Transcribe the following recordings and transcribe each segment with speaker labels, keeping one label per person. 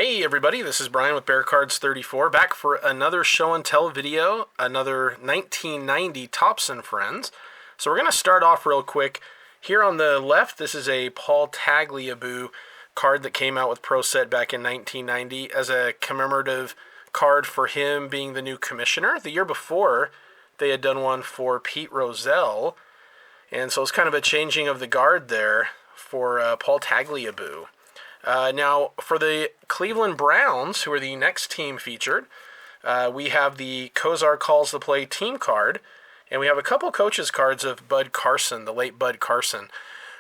Speaker 1: Hey everybody, this is Brian with Bear Cards 34, back for another show and tell video, another 1990 Topps and Friends. So we're going to start off real quick. Here on the left, this is a Paul Tagliabue card that came out with Pro Set back in 1990 as a commemorative card for him being the new commissioner. The year before, they had done one for Pete Rozelle, and so it's kind of a changing of the guard there for Paul Tagliabue. Now, for the Cleveland Browns, who are the next team featured, we have the Kozar Calls the Play team card, and we have a couple coaches cards of Bud Carson, the late Bud Carson.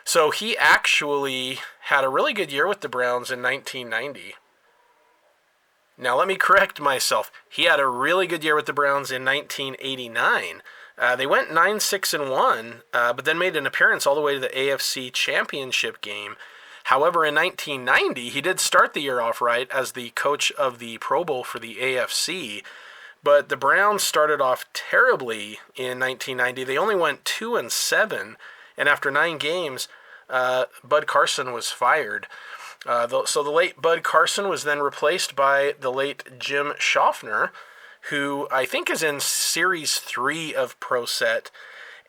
Speaker 1: So he actually had a really good year with the Browns in 1990. Now, let me correct myself. He had a really good year with the Browns in 1989. They went 9-6-1, but then made an appearance all the way to the AFC Championship game. However, in 1990, he did start the year off right as the coach of the Pro Bowl for the AFC, but the Browns started off terribly in 1990. They only went 2-7, and after 9 games, Bud Carson was fired. So the late Bud Carson was then replaced by the late Jim Schaffner, who I think is in Series 3 of Pro Set.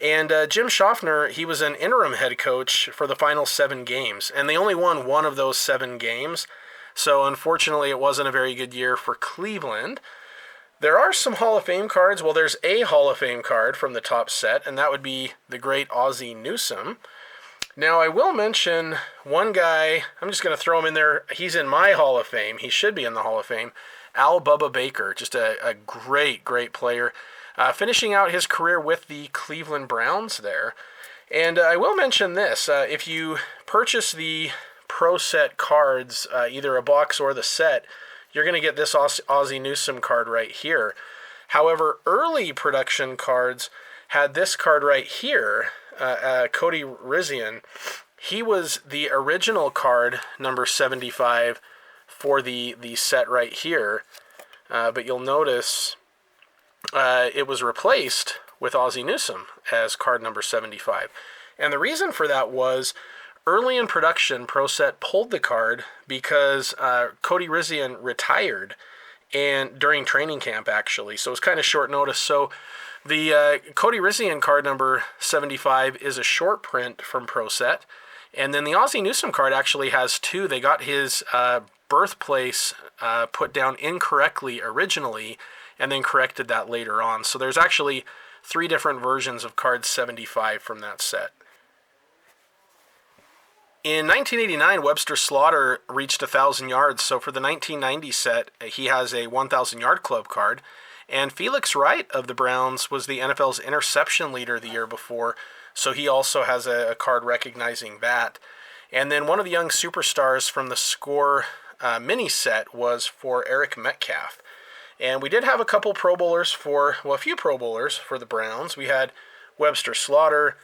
Speaker 1: And Jim Schaffner, he was an interim head coach for the final 7 games, and they only won one of those 7 games. So unfortunately, it wasn't a very good year for Cleveland. There are some Hall of Fame cards. Well, there's a Hall of Fame card from the Topps set, and that would be the great Ozzie Newsome. Now, I will mention one guy. I'm just going to throw him in there. He's in my Hall of Fame. He should be in the Hall of Fame. Al Bubba Baker, just a great, great player. Finishing out his career with the Cleveland Browns there. And I will mention this. If you purchase the Pro Set cards, either a box or the set, you're going to get this Ozzie Newsome card right here. However, early production cards had this card right here, Cody Rizian. He was the original card, number 75, for the set right here. But you'll notice it was replaced with Ozzie Newsome as card number 75. And the reason for that was early in production, Pro Set pulled the card because Cody Rizian retired and during training camp, actually. So it was kind of short notice. So the Cody Rizian card number 75 is a short print from Pro Set. And then the Ozzie Newsome card actually has 2. They got his birthplace put down incorrectly originally, and then corrected that later on. So there's actually 3 different versions of card 75 from that set. In 1989, Webster Slaughter reached 1,000 yards. So for the 1990 set, he has a 1,000-yard club card. And Felix Wright of the Browns was the NFL's interception leader the year before. So he also has a card recognizing that. And then one of the young superstars from the Score mini set was for Eric Metcalf. And we did have a couple Pro Bowlers a few Pro Bowlers for the Browns. We had Webster Slaughter,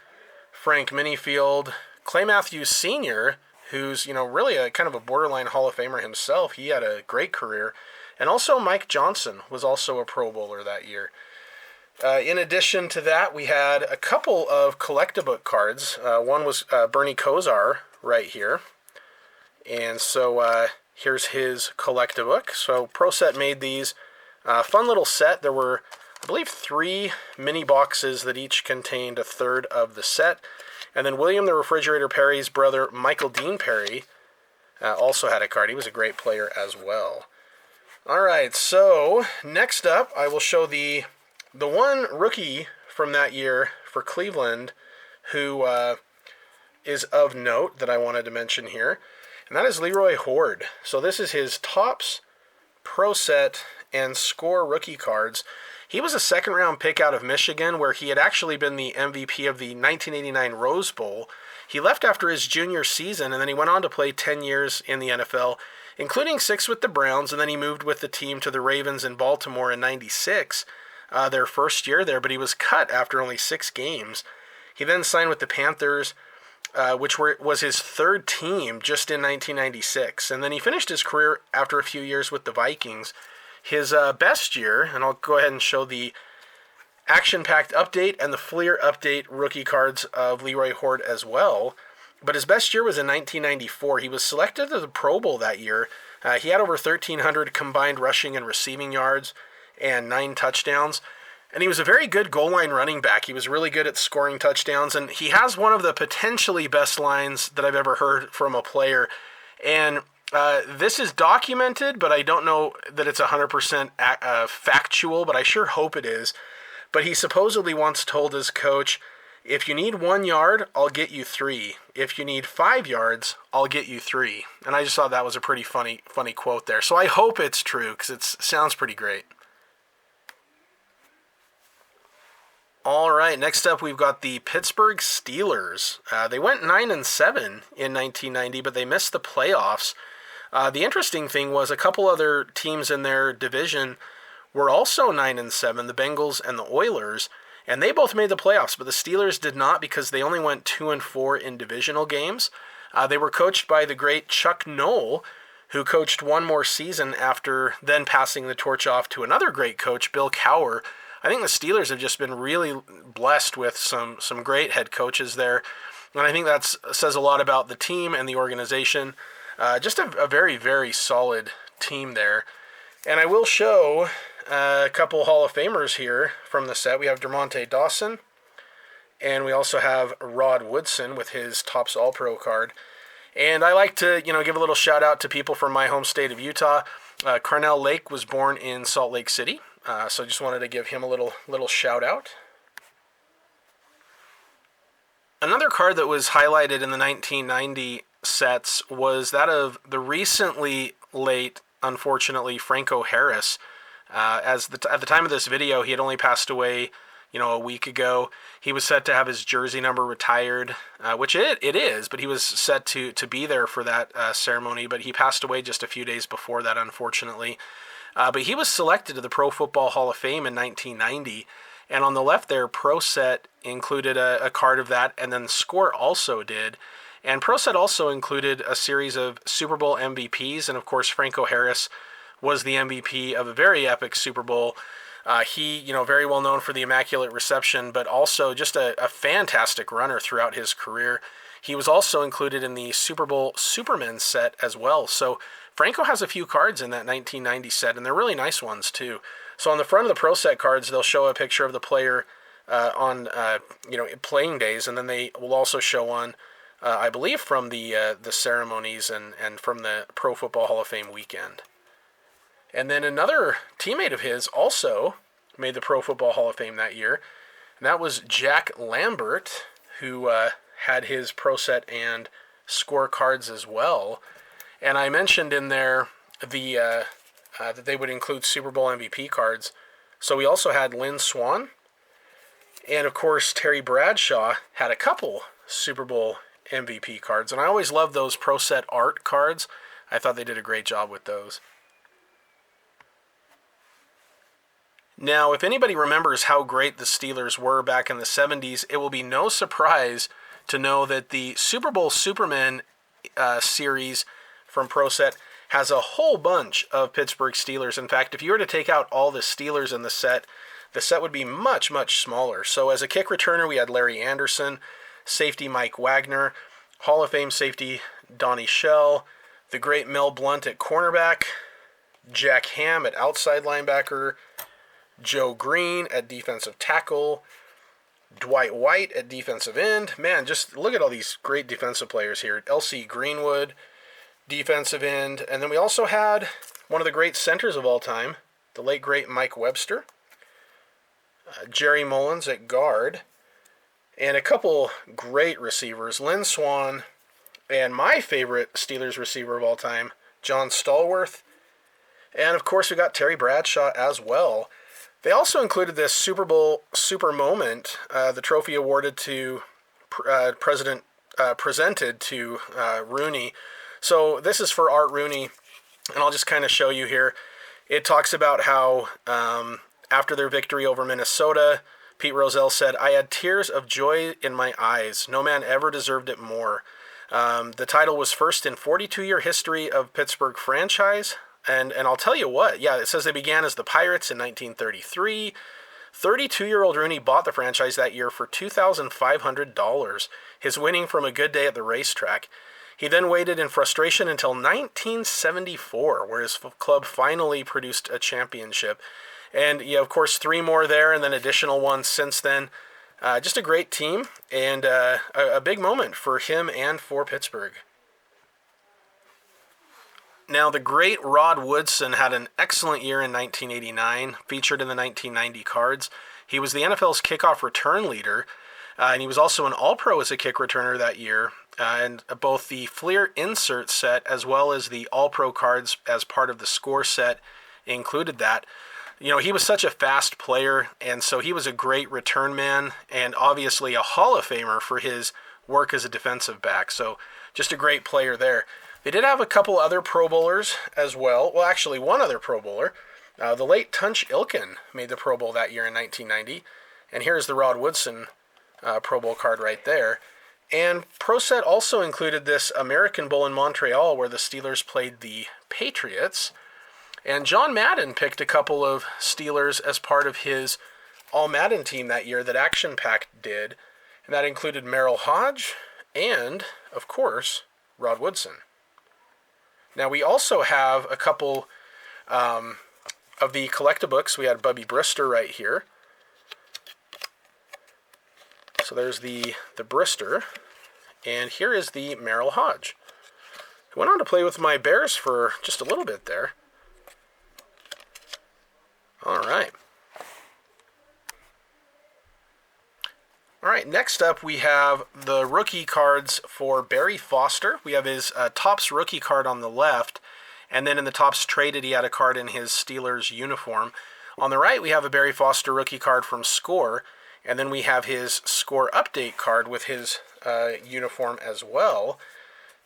Speaker 1: Frank Minifield, Clay Matthews Sr., who's, really a kind of a borderline Hall of Famer himself. He had a great career. And also Mike Johnson was also a Pro Bowler that year. In addition to that, we had a couple of collectibook cards. One was Bernie Kosar right here. And so here's his collectibook. So Pro Set made these. Fun little set. There were, I believe, 3 mini boxes that each contained a third of the set. And then William the Refrigerator Perry's brother, Michael Dean Perry, also had a card. He was a great player as well. All right, so next up, I will show the one rookie from that year for Cleveland who is of note that I wanted to mention here, and that is Leroy Hoard. So this is his Topps Pro Set and Score rookie cards. He was a second-round pick out of Michigan, where he had actually been the MVP of the 1989 Rose Bowl. He left after his junior season, and then he went on to play 10 years in the NFL, including 6 with the Browns, and then he moved with the team to the Ravens in Baltimore in 96, their first year there, but he was cut after only 6 games. He then signed with the Panthers, which was his 3rd team just in 1996, and then he finished his career after a few years with the Vikings. His best year, and I'll go ahead and show the action-packed update and the Fleer update rookie cards of Leroy Hoard as well. But his best year was in 1994. He was selected to the Pro Bowl that year. He had over 1,300 combined rushing and receiving yards and 9 touchdowns. And he was a very good goal line running back. He was really good at scoring touchdowns. And he has one of the potentially best lines that I've ever heard from a player. And this is documented, but I don't know that it's 100% factual, but I sure hope it is. But he supposedly once told his coach, "If you need 1 yard, I'll get you 3. If you need 5 yards, I'll get you 3." And I just thought that was a pretty funny quote there. So I hope it's true, because it sounds pretty great. All right, next up we've got the Pittsburgh Steelers. They went 9-7 in 1990, but they missed the playoffs. The interesting thing was a couple other teams in their division were also 9-7, the Bengals and the Oilers, and they both made the playoffs, but the Steelers did not because they only went 2-4 in divisional games. They were coached by the great Chuck Noll, who coached one more season after then passing the torch off to another great coach, Bill Cowher. I think the Steelers have just been really blessed with some great head coaches there, and I think that says a lot about the team and the organization. Just a very, very solid team there. And I will show a couple Hall of Famers here from the set. We have Dermonte Dawson, and we also have Rod Woodson with his Topps All-Pro card. And I like to, give a little shout out to people from my home state of Utah. Carnell Lake was born in Salt Lake City. So just wanted to give him a little shout out. Another card that was highlighted in the 1990 sets was that of the recently late, unfortunately, Franco Harris. At the time of this video, he had only passed away, a week ago. He was set to have his jersey number retired, which it is, but he was set to be there for that ceremony. But he passed away just a few days before that, unfortunately. But he was selected to the Pro Football Hall of Fame in 1990, and on the left there, Pro Set included a card of that, and then Score also did. And Pro Set also included a series of Super Bowl MVPs, and of course Franco Harris was the MVP of a very epic Super Bowl. He, very well known for the Immaculate Reception, but also just a fantastic runner throughout his career. He was also included in the Super Bowl Superman set as well. So Franco has a few cards in that 1990 set, and they're really nice ones too. So on the front of the Pro Set cards, they'll show a picture of the player on playing days, and then they will also show one, I believe, from the ceremonies and from the Pro Football Hall of Fame weekend. And then another teammate of his also made the Pro Football Hall of Fame that year, and that was Jack Lambert, who had his Pro Set and Score cards as well. And I mentioned in there that they would include Super Bowl MVP cards. So we also had Lynn Swann, and of course Terry Bradshaw had a couple Super Bowl MVP cards. And I always loved those Pro Set art cards. I thought they did a great job with those. Now, if anybody remembers how great the Steelers were back in the 70s, it will be no surprise to know that the Super Bowl Superman series from Pro Set has a whole bunch of Pittsburgh Steelers. In fact, if you were to take out all the Steelers in the set would be much, much smaller. So as a kick returner, we had Larry Anderson, safety Mike Wagner, Hall of Fame safety Donnie Shell, the great Mel Blount at cornerback, Jack Ham at outside linebacker, Joe Green at defensive tackle, Dwight White at defensive end. Man, just look at all these great defensive players here. L.C. Greenwood, defensive end. And then we also had one of the great centers of all time, the late great Mike Webster, Jerry Mullins at guard, and a couple great receivers, Lynn Swann, and my favorite Steelers receiver of all time, John Stallworth. And of course we got Terry Bradshaw as well. They also included this Super Bowl Super Moment, the trophy awarded to presented to Rooney. So this is for Art Rooney, and I'll just kind of show you here. It talks about how after their victory over Minnesota, Pete Rozelle said, "I had tears of joy in my eyes. No man ever deserved it more." The title was first in 42-year history of Pittsburgh franchise. And I'll tell you what, yeah, it says they began as the Pirates in 1933, 32-year-old Rooney bought the franchise that year for $2,500, his winning from a good day at the racetrack. He then waited in frustration until 1974, where his club finally produced a championship. And, yeah, of course, 3 more there and then additional ones since then. Just a great team and a big moment for him and for Pittsburgh. Now, the great Rod Woodson had an excellent year in 1989, featured in the 1990 cards. He was the NFL's kickoff return leader, and he was also an All-Pro as a kick returner that year. And both the Fleer insert set as well as the All-Pro cards as part of the score set included that. You know, he was such a fast player, and so he was a great return man and obviously a Hall of Famer for his work as a defensive back. So just a great player there. They did have a couple other Pro Bowlers as well. Well, actually, one other Pro Bowler. The late Tunch Ilkin made the Pro Bowl that year in 1990. And here's the Rod Woodson Pro Bowl card right there. And Pro Set also included this American Bowl in Montreal where the Steelers played the Patriots. And John Madden picked a couple of Steelers as part of his All-Madden team that year that Action Pack did. And that included Merrill Hodge and, of course, Rod Woodson. Now, we also have a couple of the collectabooks. We had Bubby Brister right here. So there's the Brister. And here is the Merrill Hodge. I went on to play with my Bears for just a little bit there. All right. All right, next up we have the rookie cards for Barry Foster. We have his Topps rookie card on the left, and then in the Topps traded he had a card in his Steelers uniform. On the right we have a Barry Foster rookie card from Score, and then we have his Score update card with his uniform as well.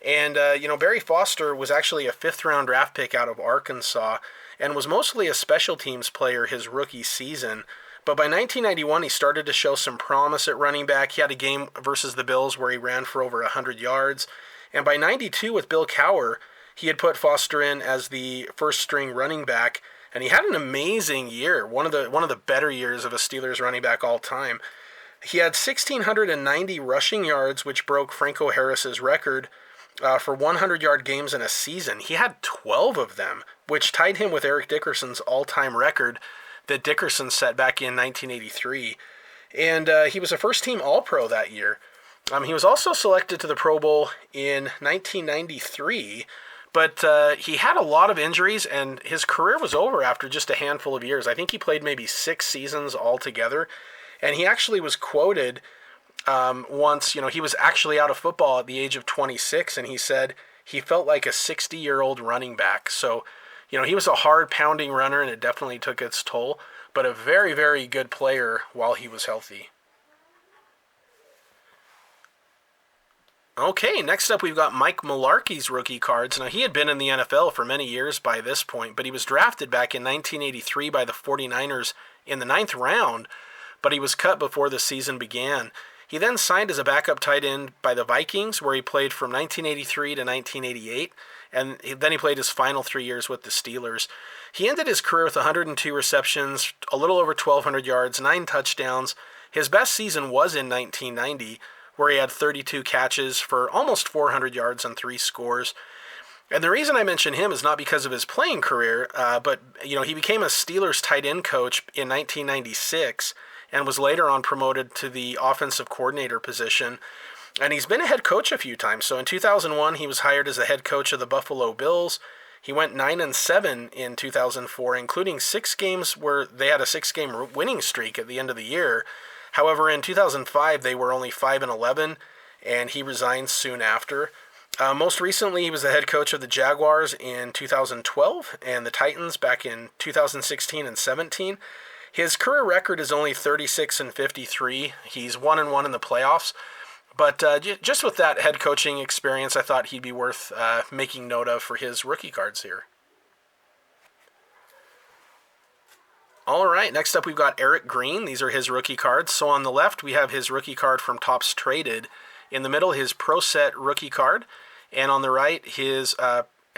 Speaker 1: And, you know, Barry Foster was actually a 5th-round draft pick out of Arkansas and was mostly a special teams player his rookie season. But by 1991, he started to show some promise at running back. He had a game versus the Bills where he ran for over 100 yards. And by 92, with Bill Cowher, he had put Foster in as the first-string running back. And he had an amazing year, one of the better years of a Steelers running back all time. He had 1,690 rushing yards, which broke Franco Harris's record for 100-yard games in a season. He had 12 of them, which tied him with Eric Dickerson's all-time record that Dickerson set back in 1983. And he was a first-team All-Pro that year. He was also selected to the Pro Bowl in 1993, but he had a lot of injuries, and his career was over after just a handful of years. I think he played maybe 6 seasons altogether, and he actually was quoted once, you know, he was actually out of football at the age of 26, and he said he felt like a 60-year-old running back. So, you know, he was a hard-pounding runner, and it definitely took its toll, but a very, very good player while he was healthy. Okay, next up we've got Mike Mularkey's rookie cards. Now, he had been in the NFL for many years by this point, but he was drafted back in 1983 by the 49ers in the 9th round, but he was cut before the season began. He then signed as a backup tight end by the Vikings, where he played from 1983 to 1988, and then he played his final 3 years with the Steelers. He ended his career with 102 receptions, a little over 1,200 yards, 9 touchdowns. His best season was in 1990, where he had 32 catches for almost 400 yards and 3 scores. And the reason I mention him is not because of his playing career, but you know, he became a Steelers tight end coach in 1996 and was later on promoted to the offensive coordinator position. And he's been a head coach a few times. So in 2001, he was hired as the head coach of the Buffalo Bills. He went 9-7 in 2004, including 6 games where they had a 6-game winning streak at the end of the year. However, in 2005, they were only 5-11, and he resigned soon after. Most recently, he was the head coach of the Jaguars in 2012 and the Titans back in 2016 and 17. His career record is only 36-53. He's 1-1 in the playoffs. But just with that head coaching experience, I thought he'd be worth making note of for his rookie cards here. All right, next up we've got Eric Green. These are his rookie cards. So on the left, we have his rookie card from Topps Traded. In the middle, his Pro Set rookie card. And on the right, his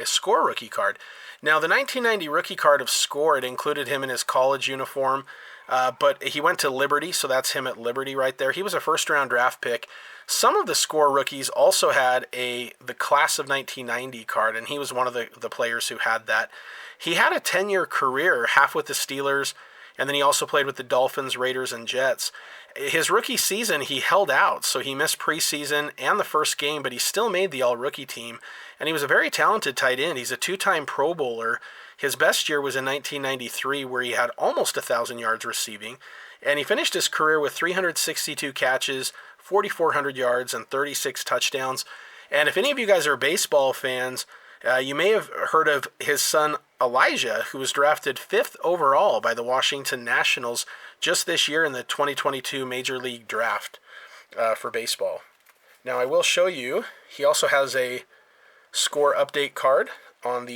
Speaker 1: Score rookie card. Now, the 1990 rookie card of Score, it included him in his college uniform. But he went to Liberty, so that's him at Liberty right there. He was a first-round draft pick. Some of the score rookies also had the class of 1990 card, and he was one of the players who had that. He had a 10-year career, half with the Steelers, and then he also played with the Dolphins, Raiders, and Jets. His rookie season, he held out, so he missed preseason and the first game, but he still made the all-rookie team, and he was a very talented tight end. He's a two-time Pro Bowler. His best year was in 1993, where he had almost 1,000 yards receiving, and he finished his career with 362 catches, 4,400 yards, and 36 touchdowns. And if any of you guys are baseball fans, you may have heard of his son Elijah, who was drafted 5th overall by the Washington Nationals just this year in the 2022 Major League Draft for baseball. Now I will show you, he also has a score update card on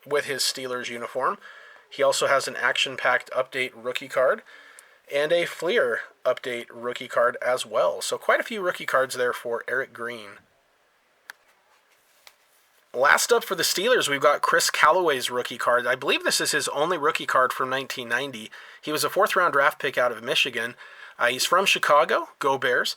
Speaker 1: with his Steelers uniform. He also has an action-packed update rookie card and a Fleer update rookie card as well. So quite a few rookie cards there for Eric Green. Last up for the Steelers, we've got Chris Callaway's rookie card. I believe this is his only rookie card from 1990. He was a 4th-round draft pick out of Michigan. He's from Chicago. Go Bears.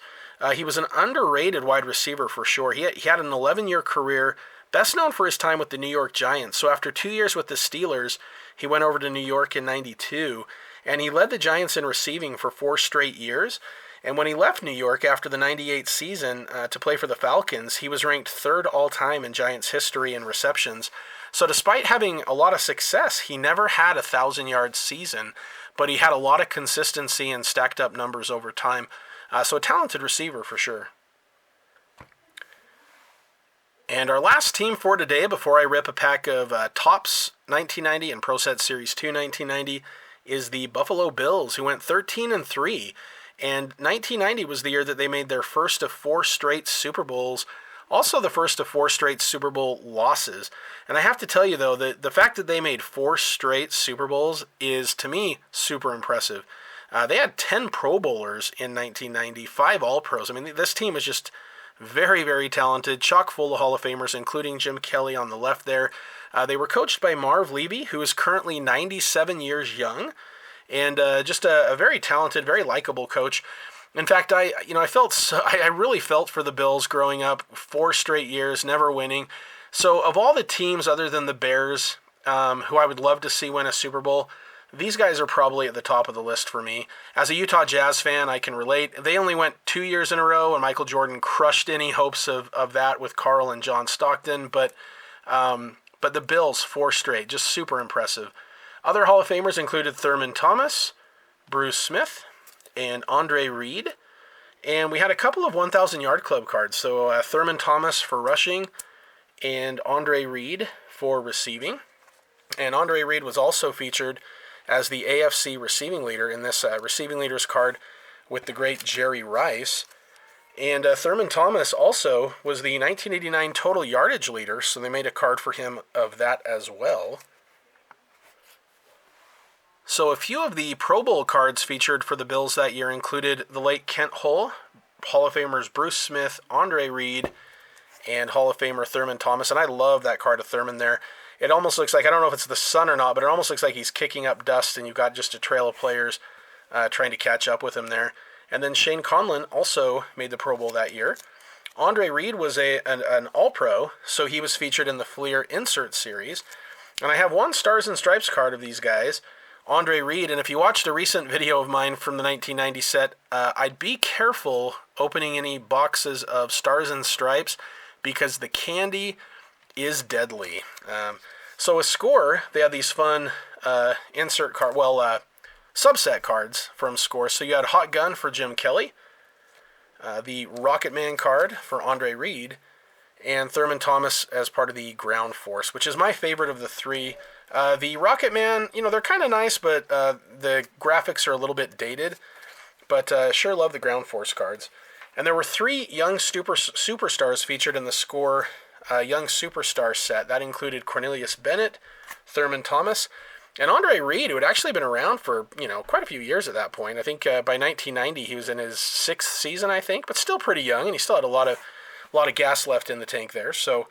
Speaker 1: He was an underrated wide receiver for sure. He had an 11-year career, best known for his time with the New York Giants. So after 2 years with the Steelers, he went over to New York in 92, and he led the Giants in receiving for 4 straight years. And when he left New York after the 98 season to play for the Falcons, he was ranked 3rd all-time in Giants history in receptions. So despite having a lot of success, he never had a 1,000-yard season, but he had a lot of consistency and stacked up numbers over time. So a talented receiver for sure. And our last team for today, before I rip a pack of Topps 1990 and Pro Set Series 2 1990, is the Buffalo Bills, who went 13-3. And 1990 was the year that they made their first of 4 straight Super Bowls, also the first of 4 straight Super Bowl losses. And I have to tell you, though, that the fact that they made 4 straight Super Bowls is, to me, super impressive. They had 10 Pro Bowlers in 1990, 5 All-Pros. I mean, this team is just very, very talented, chock full of Hall of Famers, including Jim Kelly on the left there. They were coached by Marv Levy, who is currently 97 years young. And just a very talented, very likable coach. In fact, I really felt for the Bills growing up, 4 straight years, never winning. So of all the teams other than the Bears, who I would love to see win a Super Bowl, these guys are probably at the top of the list for me. As a Utah Jazz fan, I can relate. They only went 2 years in a row, and Michael Jordan crushed any hopes of that with Karl and John Stockton. But the Bills, 4 straight, just super impressive. Other Hall of Famers included Thurman Thomas, Bruce Smith, and Andre Reed. And we had a couple of 1,000-yard club cards. So Thurman Thomas for rushing and Andre Reed for receiving. And Andre Reed was also featured as the AFC receiving leader in this receiving leaders card with the great Jerry Rice. And Thurman Thomas also was the 1989 total yardage leader, so they made a card for him of that as well. So a few of the Pro Bowl cards featured for the Bills that year included the late Kent Hull, Hall of Famers Bruce Smith, Andre Reed, and Hall of Famer Thurman Thomas. And I love that card of Thurman there. It almost looks like, I don't know if it's the sun or not, but it almost looks like he's kicking up dust, and you've got just a trail of players trying to catch up with him there. And then Shane Conlon also made the Pro Bowl that year. Andre Reed was an All-Pro, so he was featured in the Fleer Insert Series. And I have one Stars and Stripes card of these guys, Andre Reed, and if you watched a recent video of mine from the 1990 set, I'd be careful opening any boxes of Stars and Stripes because the candy is deadly. So with Score, they had these fun subset cards from Score. So you had Hot Gun for Jim Kelly, the Rocket Man card for Andre Reed, and Thurman Thomas as part of the Ground Force, which is my favorite of the 3. The Rocket Man, they're kind of nice, but the graphics are a little bit dated. But sure love the Ground Force cards. And there were 3 young superstars featured in the Score Young Superstar set. That included Cornelius Bennett, Thurman Thomas, and Andre Reed, who had actually been around for, quite a few years at that point. I think by 1990 he was in his 6th season, I think, but still pretty young, and he still had a lot of gas left in the tank there. So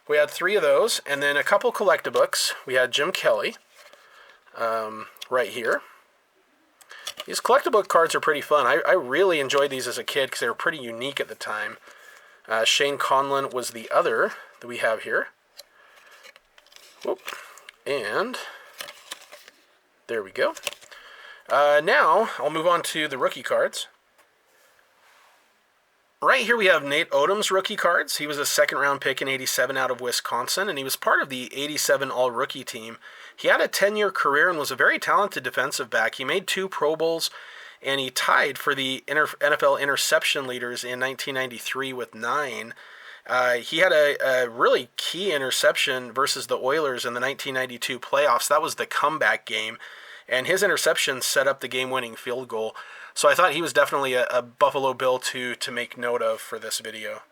Speaker 1: we had 3 of those, and then a couple collectabooks. We had Jim Kelly, right here. These collectible cards are pretty fun. I really enjoyed these as a kid because they were pretty unique at the time. Shane Conlon was the other that we have here. Whoop. And there we go. Now, I'll move on to the rookie cards. Right here we have Nate Odom's rookie cards. He was a second-round pick in '87 out of Wisconsin, and he was part of the '87 All-Rookie team. He had a 10-year career and was a very talented defensive back. He made 2 Pro Bowls, and he tied for the NFL interception leaders in 1993 with 9. He had a really key interception versus the Oilers in the 1992 playoffs. That was the comeback game, and his interception set up the game-winning field goal. So I thought he was definitely a Buffalo Bill to make note of for this video.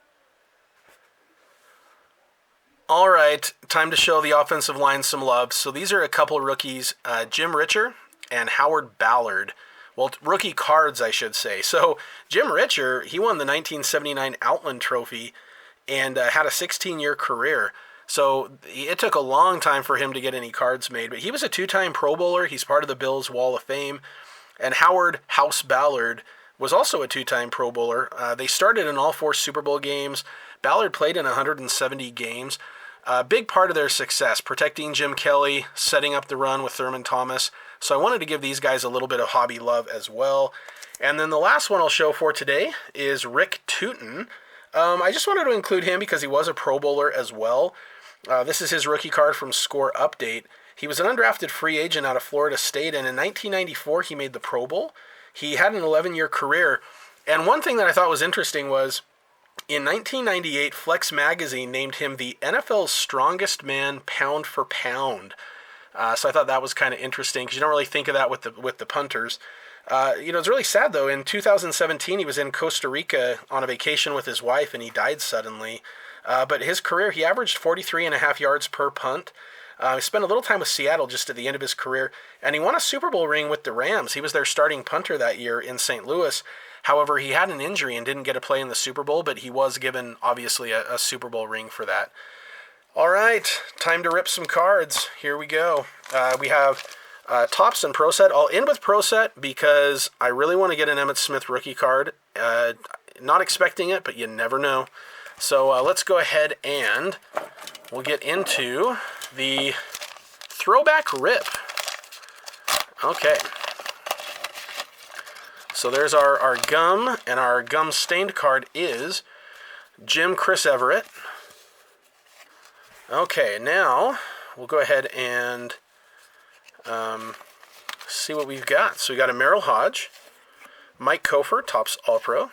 Speaker 1: All right, time to show the offensive line some love. So these are a couple rookies, Jim Richer and Howard Ballard. Well, rookie cards, I should say. So Jim Richer, he won the 1979 Outland Trophy and had a 16-year career. So it took a long time for him to get any cards made, but he was a 2-time Pro Bowler. He's part of the Bills Wall of Fame. And Howard House Ballard was also a 2-time Pro Bowler. They started in all 4 Super Bowl games. Ballard played in 170 games. A big part of their success, protecting Jim Kelly, setting up the run with Thurman Thomas. So I wanted to give these guys a little bit of hobby love as well. And then the last one I'll show for today is Rick Tootin. I just wanted to include him because he was a Pro Bowler as well. This is his rookie card from Score Update. He was an undrafted free agent out of Florida State, and in 1994 he made the Pro Bowl. He had an 11-year career, and one thing that I thought was interesting was in 1998, Flex Magazine named him the NFL's strongest man pound for pound. So I thought that was kind of interesting because you don't really think of that with the punters. It's really sad though. In 2017, he was in Costa Rica on a vacation with his wife, and he died suddenly. But his career, he averaged 43.5 yards per punt. He spent a little time with Seattle just at the end of his career, and he won a Super Bowl ring with the Rams. He was their starting punter that year in St. Louis. However, he had an injury and didn't get to play in the Super Bowl, but he was given, obviously, a Super Bowl ring for that. All right, time to rip some cards. Here we go. We have Topps and Pro Set. I'll end with Pro Set because I really want to get an Emmitt Smith rookie card. Not expecting it, but you never know. So let's go ahead and we'll get into the throwback rip. Okay. So there's our gum, and our gum stained card is Jim Chris Everett. Okay, now we'll go ahead and see what we've got. So we got a Merrill Hodge, Mike Kofer, Topps All-Pro,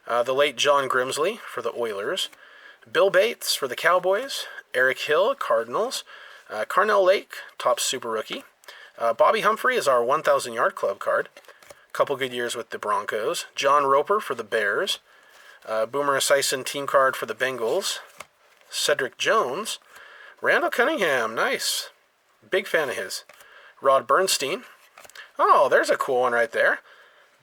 Speaker 1: the late John Grimsley for the Oilers, Bill Bates for the Cowboys, Eric Hill, Cardinals, Carnell Lake, Topps Super Rookie, Bobby Humphrey is our 1,000 Yard Club card, couple good years with the Broncos, John Roper for the Bears, Boomer Esiason team card for the Bengals, Cedric Jones, Randall Cunningham, nice, big fan of his, Rod Bernstein, oh, there's a cool one right there,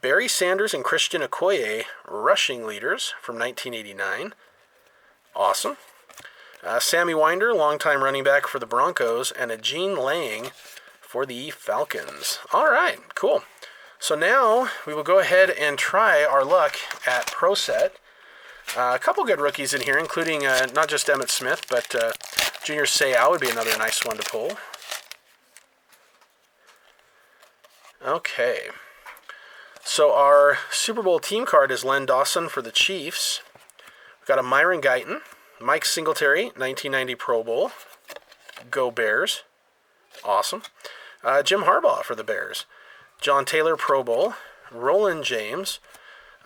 Speaker 1: Barry Sanders and Christian Okoye, rushing leaders from 1989, awesome, Sammy Winder, longtime running back for the Broncos, and a Gene Lang for the Falcons. All right, cool. So now we will go ahead and try our luck at Pro Set. A couple good rookies in here, including not just Emmitt Smith, but Junior Seau would be another nice one to pull. Okay. So our Super Bowl team card is Len Dawson for the Chiefs. We've got a Myron Guyton, Mike Singletary, 1990 Pro Bowl. Go Bears. Awesome. Jim Harbaugh for the Bears. John Taylor Pro Bowl. Roland James.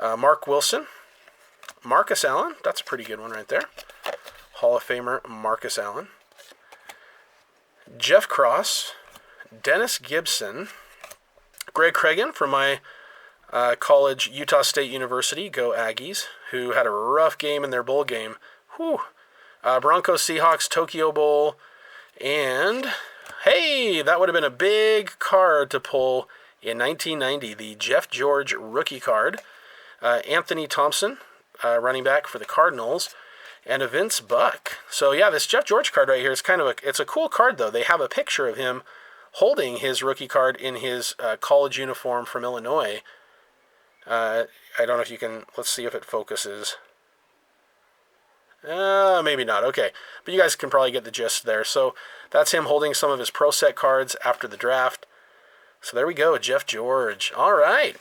Speaker 1: Mark Wilson. Marcus Allen. That's a pretty good one right there. Hall of Famer Marcus Allen. Jeff Cross. Dennis Gibson. Greg Cregan from my college, Utah State University. Go Aggies, who had a rough game in their bowl game. Whew. Broncos Seahawks Tokyo Bowl. And, hey, that would have been a big card to pull in 1990, the Jeff George rookie card. Anthony Thompson, running back for the Cardinals, and a Vince Buck. So, yeah, this Jeff George card right here is it's a cool card, though. They have a picture of him holding his rookie card in his college uniform from Illinois. I don't know if you can, let's see if it focuses. Maybe not. Okay. But you guys can probably get the gist there. So that's him holding some of his Pro Set cards after the draft. So there we go, Jeff George. All right.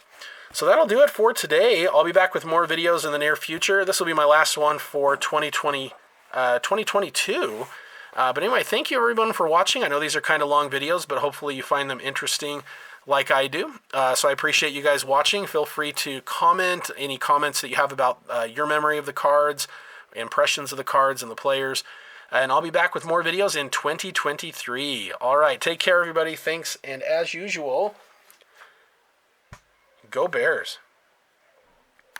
Speaker 1: So that'll do it for today. I'll be back with more videos in the near future. This will be my last one for 2022. But anyway, thank you everyone for watching. I know these are kind of long videos, but hopefully you find them interesting like I do. So I appreciate you guys watching. Feel free to comment any comments that you have about your memory of the cards, impressions of the cards and the players. And I'll be back with more videos in 2023. All right, take care, everybody. Thanks. And as usual, go Bears.